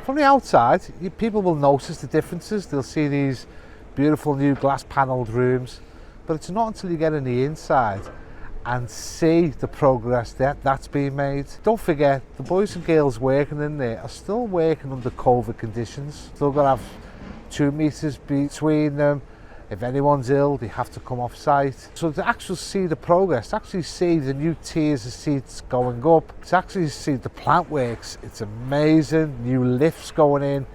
From the outside, people will notice the differences. They'll see these beautiful new glass panelled rooms, but it's not until you get in the inside and see the progress that's being made. Don't forget, the boys and girls working in there are still working under COVID conditions. Still got to have 2 meters between them. If anyone's ill, they have to come off site. So to actually see the progress, to actually see the new tiers of seats going up, to actually see the plant works, it's amazing. New lifts going in,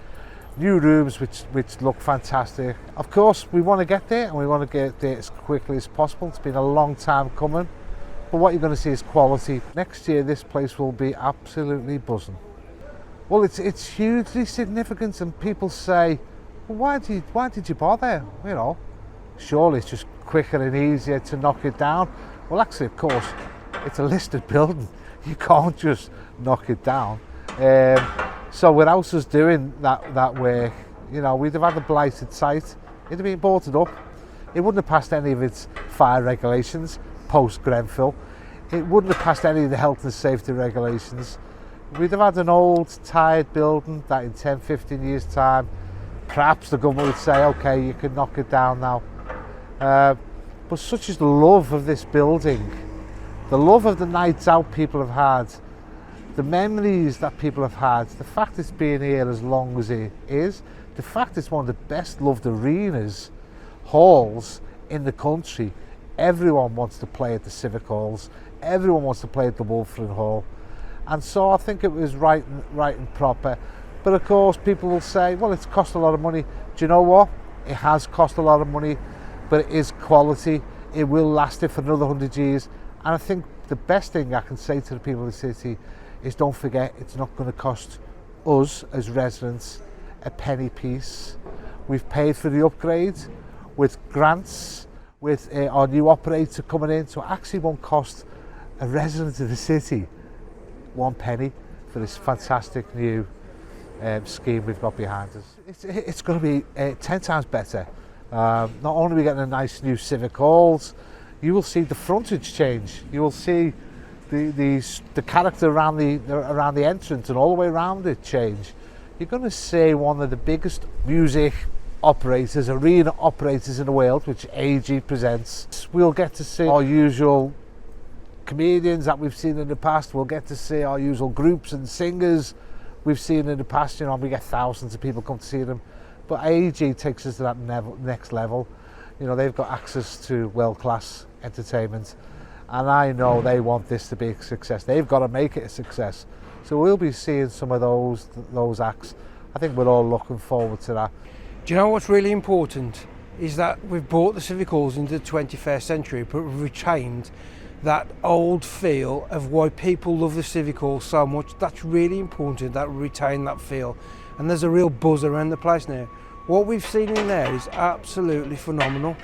new rooms which look fantastic. Of course, we want to get there, and we want to get there as quickly as possible. It's been a long time coming, but what you're going to see is quality. Next year, this place will be absolutely buzzing. Well, it's hugely significant, and people say, well, why did you bother? You know, surely it's just quicker and easier to knock it down. Well, actually, of course, it's a listed building. You can't just knock it down. So without us doing that work, you know, we'd have had a blighted site. It'd have been boarded up. It wouldn't have passed any of its fire regulations post Grenfell. It wouldn't have passed any of the health and safety regulations. We'd have had an old, tired building that in 10, 15 years' time, perhaps the government would say, okay, you can knock it down now. But such is the love of this building, the love of the nights out people have had, the memories that people have had, the fact it's been here as long as it is, the fact it's one of the best loved arenas, halls in the country. Everyone wants to play at the Civic halls, everyone wants to play at the Wolverhampton Hall. And so I think it was right and proper. But of course, people will say, well, it's cost a lot of money. Do you know what? It has cost a lot of money, but it is quality. It will last it for another 100 years. And I think the best thing I can say to the people of the city is don't forget, it's not going to cost us as residents a penny piece. We've paid for the upgrade with grants, with our new operator coming in, so it actually won't cost a resident of the city 1 penny for this fantastic new scheme we've got behind us. It's going to be 10 times better. Not only are we getting a nice new Civic halls, you will see the frontage change. You will see the character around the entrance and all the way around it change. You're going to see one of the biggest music operators, arena operators in the world, which AG presents. We'll get to see our usual comedians that we've seen in the past. We'll get to see our usual groups and singers we've seen in the past. You know, we get thousands of people come to see them, but AEG takes us to that next level. You know, they've got access to world-class entertainment, and I know they want this to be a success. They've got to make it a success. So we'll be seeing some of those acts. I think we're all looking forward to that. Do you know what's really important is that we've brought the Civic halls into the 21st century, but we've retained that old feel of why people love the Civic hall so much. That's really important, that we retain that feel. And there's a real buzz around the place now. What we've seen in there is absolutely phenomenal.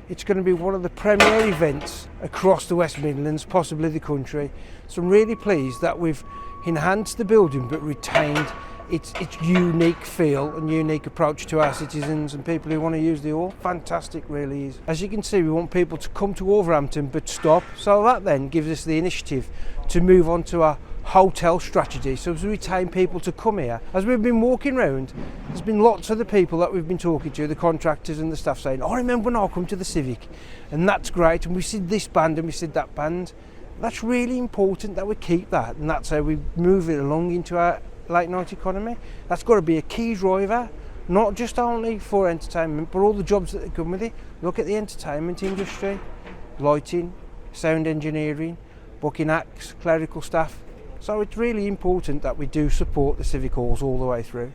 It's going to be one of the premier events across the West Midlands, possibly the country. So I'm really pleased that we've enhanced the building but retained its unique feel and unique approach to our citizens and people who want to use the hall. Fantastic, really is. As you can see, we want people to come to Wolverhampton but stop, so that then gives us the initiative to move on to our hotel strategy, so as we retain people to come here. As we've been walking around, there's been lots of the people that we've been talking to, the contractors and the staff, saying, I remember when I come to the Civic, and that's great, and we see this band and we see that band. That's really important that we keep that, and that's how we move it along into our late night economy. That's got to be a key driver, not just only for entertainment, but all the jobs that come with it. Look at the entertainment industry, lighting, sound engineering, booking acts, clerical staff. So it's really important that we do support the Civic halls all the way through.